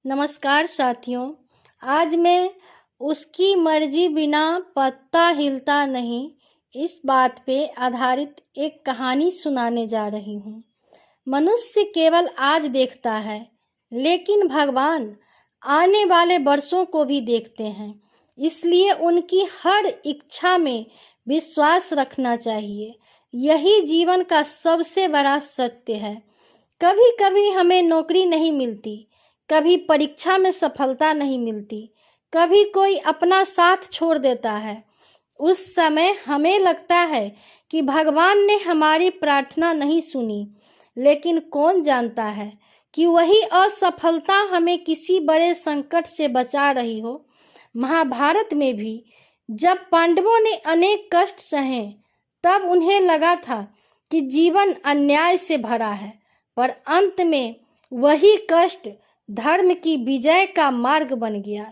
नमस्कार साथियों। आज मैं उसकी मर्जी बिना पत्ता हिलता नहीं इस बात पे आधारित एक कहानी सुनाने जा रही हूँ। मनुष्य केवल आज देखता है, लेकिन भगवान आने वाले वर्षों को भी देखते हैं। इसलिए उनकी हर इच्छा में विश्वास रखना चाहिए। यही जीवन का सबसे बड़ा सत्य है। कभी कभी हमें नौकरी नहीं मिलती, कभी परीक्षा में सफलता नहीं मिलती, कभी कोई अपना साथ छोड़ देता है। उस समय हमें लगता है कि भगवान ने हमारी प्रार्थना नहीं सुनी, लेकिन कौन जानता है कि वही असफलता हमें किसी बड़े संकट से बचा रही हो। महाभारत में भी जब पांडवों ने अनेक कष्ट सहे, तब उन्हें लगा था कि जीवन अन्याय से भरा है, पर अंत में वही कष्ट धर्म की विजय का मार्ग बन गया।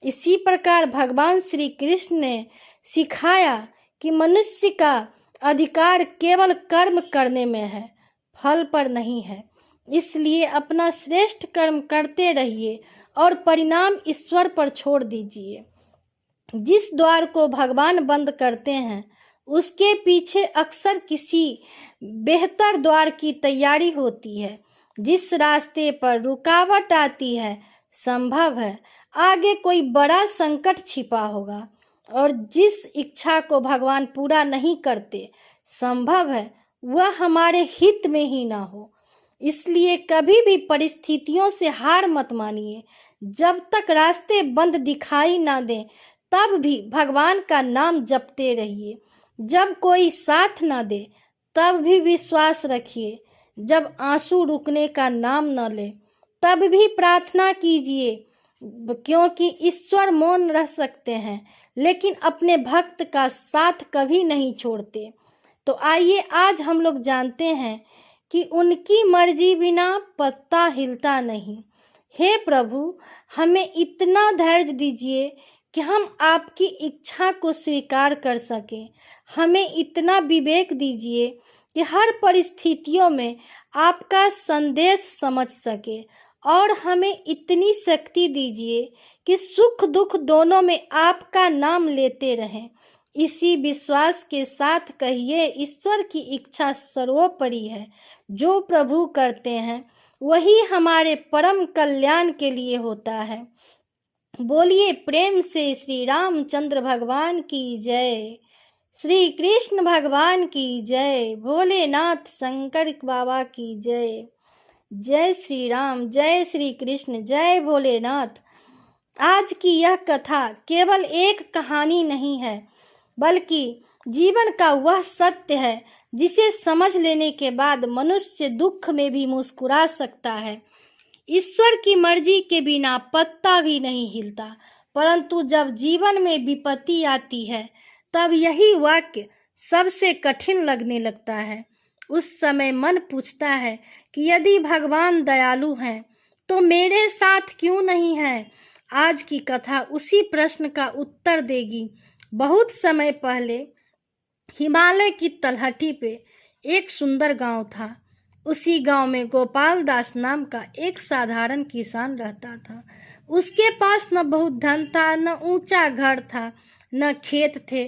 इसी प्रकार भगवान श्री कृष्ण ने सिखाया कि मनुष्य का अधिकार केवल कर्म करने में है, फल पर नहीं है। इसलिए अपना श्रेष्ठ कर्म करते रहिए और परिणाम ईश्वर पर छोड़ दीजिए। जिस द्वार को भगवान बंद करते हैं, उसके पीछे अक्सर किसी बेहतर द्वार की तैयारी होती है। जिस रास्ते पर रुकावट आती है, संभव है आगे कोई बड़ा संकट छिपा होगा, और जिस इच्छा को भगवान पूरा नहीं करते, संभव है वह हमारे हित में ही ना हो। इसलिए कभी भी परिस्थितियों से हार मत मानिए। जब तक रास्ते बंद दिखाई ना दें, तब भी भगवान का नाम जपते रहिए। जब कोई साथ ना दे, तब भी विश्वास रखिए। जब आंसू रुकने का नाम न ले, तब भी प्रार्थना कीजिए, क्योंकि ईश्वर मौन रह सकते हैं, लेकिन अपने भक्त का साथ कभी नहीं छोड़ते। तो आइए आज हम लोग जानते हैं कि उनकी मर्जी बिना पत्ता हिलता नहीं। हे प्रभु, हमें इतना धैर्य दीजिए कि हम आपकी इच्छा को स्वीकार कर सकें। हमें इतना विवेक दीजिए कि हर परिस्थितियों में आपका संदेश समझ सके, और हमें इतनी शक्ति दीजिए कि सुख दुख दोनों में आपका नाम लेते रहें। इसी विश्वास के साथ कहिए, ईश्वर की इच्छा सर्वोपरि है। जो प्रभु करते हैं वही हमारे परम कल्याण के लिए होता है। बोलिए प्रेम से श्री रामचंद्र भगवान की जय, श्री कृष्ण भगवान की जय, भोलेनाथ शंकर बाबा की जय। जय श्री राम, जय श्री कृष्ण, जय भोलेनाथ। आज की यह कथा केवल एक कहानी नहीं है, बल्कि जीवन का वह सत्य है जिसे समझ लेने के बाद मनुष्य दुख में भी मुस्कुरा सकता है। ईश्वर की मर्जी के बिना पत्ता भी नहीं हिलता, परंतु जब जीवन में विपत्ति आती है, तब यही वाक्य सबसे कठिन लगने लगता है। उस समय मन पूछता है कि यदि भगवान दयालु हैं, तो मेरे साथ क्यों नहीं है। आज की कथा उसी प्रश्न का उत्तर देगी। बहुत समय पहले हिमालय की तलहटी पे एक सुंदर गांव था। उसी गांव में गोपाल दास नाम का एक साधारण किसान रहता था। उसके पास न बहुत धन था, न ऊंचा घर था, न खेत थे।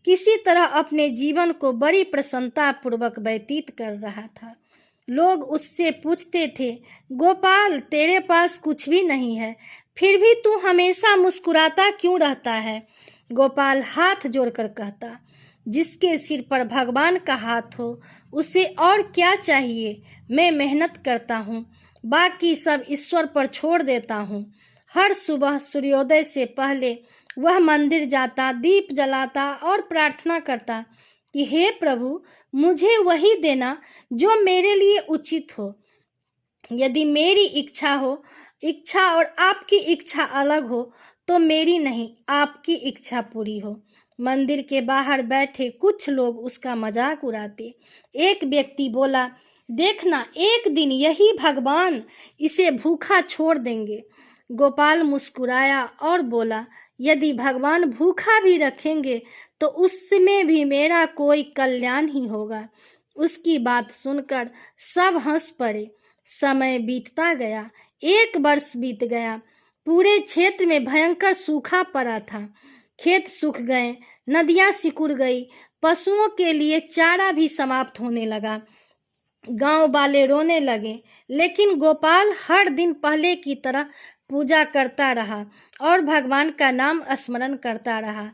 किसी तरह अपने जीवन को बड़ी प्रसन्नता पूर्वक व्यतीत कर रहा था। लोग उससे पूछते थे, गोपाल, तेरे पास कुछ भी नहीं है, फिर भी तू हमेशा मुस्कुराता क्यों रहता है। गोपाल हाथ जोड़कर कहता, जिसके सिर पर भगवान का हाथ हो, उसे और क्या चाहिए। मैं मेहनत करता हूँ, बाकी सब ईश्वर पर छोड़ देता हूँ। हर सुबह सूर्योदय से पहले वह मंदिर जाता, दीप जलाता और प्रार्थना करता कि हे प्रभु, मुझे वही देना जो मेरे लिए उचित हो। यदि मेरी इच्छा और आपकी इच्छा अलग हो, तो मेरी नहीं, आपकी इच्छा पूरी हो। मंदिर के बाहर बैठे कुछ लोग उसका मजाक उड़ाते। एक व्यक्ति बोला, देखना, एक दिन यही भगवान इसे भूखा छोड़ देंगे। गोपाल मुस्कुराया और बोला, यदि भगवान भूखा भी रखेंगे, तो उसमें भी मेरा कोई कल्याण ही होगा। उसकी बात सुनकर सब हंस पड़े। समय बीतता गया। 1 वर्ष बीत गया। पूरे क्षेत्र में भयंकर सूखा पड़ा था। खेत सूख गए, नदियां सिकुड़ गई, पशुओं के लिए चारा भी समाप्त होने लगा। गांव वाले रोने लगे, लेकिन गोपाल हर दिन पहले की तरह पूजा करता रहा और भगवान का नाम स्मरण करता रहा।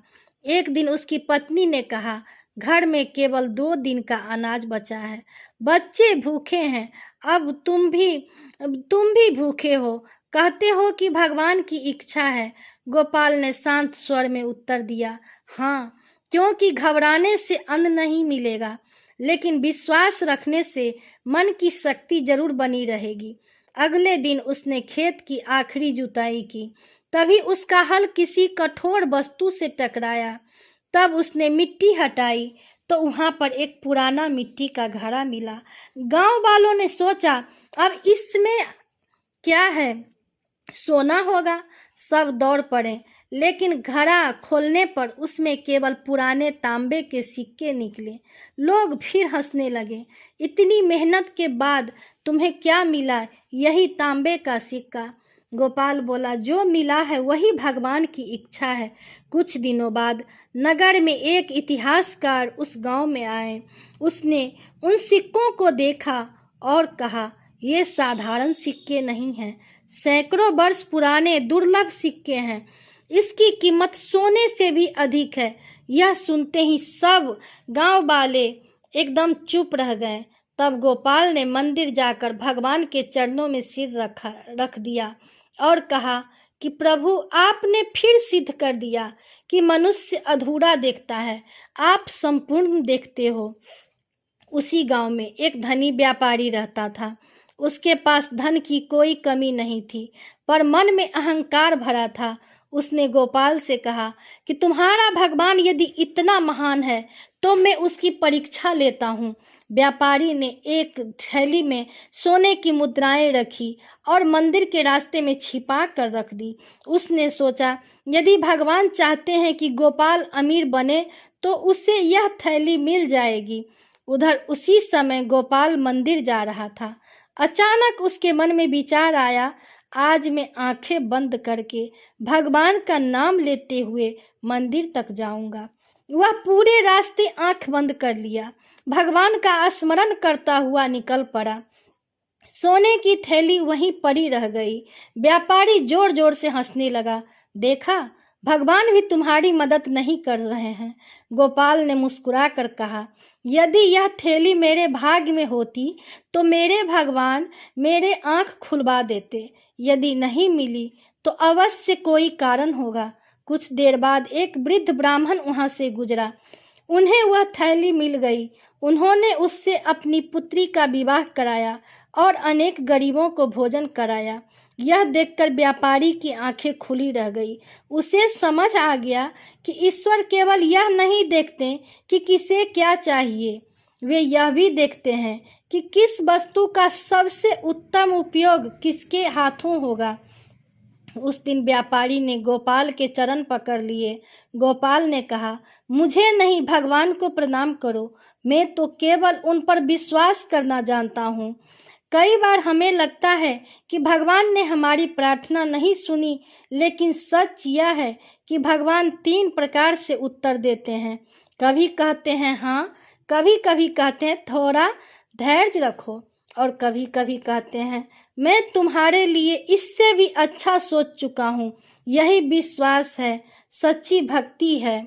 एक दिन उसकी पत्नी ने कहा, घर में केवल 2 दिन का अनाज बचा है, बच्चे भूखे हैं, अब तुम भी भूखे हो, कहते हो कि भगवान की इच्छा है। गोपाल ने शांत स्वर में उत्तर दिया, हाँ, क्योंकि घबराने से अन्न नहीं मिलेगा, लेकिन विश्वास रखने से मन की शक्ति जरूर बनी रहेगी। अगले दिन उसने खेत की आखिरी जुताई की। तभी उसका हल किसी कठोर वस्तु से टकराया। तब उसने मिट्टी हटाई तो वहां पर एक पुराना मिट्टी का घड़ा मिला। गांव वालों ने सोचा, अब इसमें क्या है, सोना होगा। सब दौड़ पड़े, लेकिन घड़ा खोलने पर उसमें केवल पुराने तांबे के सिक्के निकले। लोग फिर हंसने लगे। इतनी मेहनत के बाद तुम्हें क्या मिला? यही तांबे का सिक्का। गोपाल बोला, जो मिला है वही भगवान की इच्छा है। कुछ दिनों बाद नगर में एक इतिहासकार उस गांव में आए। उसने उन सिक्कों को देखा और कहा, ये साधारण सिक्के नहीं हैं, सैकड़ों वर्ष पुराने दुर्लभ सिक्के हैं। इसकी कीमत सोने से भी अधिक है। यह सुनते ही सब गांव वाले एकदम चुप रह गए। तब गोपाल ने मंदिर जाकर भगवान के चरणों में सिर रख दिया और कहा कि प्रभु, आपने फिर सिद्ध कर दिया कि मनुष्य अधूरा देखता है, आप संपूर्ण देखते हो। उसी गांव में एक धनी व्यापारी रहता था। उसके पास धन की कोई कमी नहीं थी, पर मन में अहंकार भरा था। उसने गोपाल से कहा कि तुम्हारा भगवान यदि इतना महान है तो मैं उसकी परीक्षा लेता हूँ। व्यापारी ने एक थैली में सोने की मुद्राएं रखी और मंदिर के रास्ते में छिपा कर रख दी। उसने सोचा, यदि भगवान चाहते हैं कि गोपाल अमीर बने तो उसे यह थैली मिल जाएगी। उधर उसी समय गोपाल मंदिर जा रहा था। अचानक उसके मन में विचार आया, आज मैं आंखें बंद करके भगवान का नाम लेते हुए मंदिर तक जाऊंगा। वह पूरे रास्ते आंख बंद कर लिया, भगवान का स्मरण करता हुआ निकल पड़ा। सोने की थैली वहीं पड़ी रह गई। व्यापारी जोर जोर से हंसने लगा। देखा, भगवान भी तुम्हारी मदद नहीं कर रहे हैं। गोपाल ने मुस्कुरा कर कहा, यदि यह थैली मेरे भाग्य में होती तो मेरे भगवान मेरे आंख खुलवा देते। यदि नहीं मिली तो अवश्य कोई कारण होगा। कुछ देर बाद एक वृद्ध ब्राह्मण वहां से गुजरा। उन्हें वह थैली मिल गई। उन्होंने उससे अपनी पुत्री का विवाह कराया और अनेक गरीबों को भोजन कराया। यह देखकर व्यापारी की आंखें खुली रह गई। उसे समझ आ गया कि ईश्वर केवल यह नहीं देखते कि किसे क्या चाहिए, वे यह भी देखते हैं कि किस वस्तु का सबसे उत्तम उपयोग किसके हाथों होगा। उस दिन व्यापारी ने गोपाल के चरण पकड़ लिए। गोपाल ने कहा, मुझे नहीं, भगवान को प्रणाम करो, मैं तो केवल उन पर विश्वास करना जानता हूँ। कई बार हमें लगता है कि भगवान ने हमारी प्रार्थना नहीं सुनी, लेकिन सच यह है कि भगवान 3 प्रकार से उत्तर देते हैं। कभी कहते हैं हाँ, कभी कभी कहते हैं थोड़ा धैर्य रखो, और कभी कभी कहते हैं मैं तुम्हारे लिए इससे भी अच्छा सोच चुका हूँ। यही विश्वास है, सच्ची भक्ति है।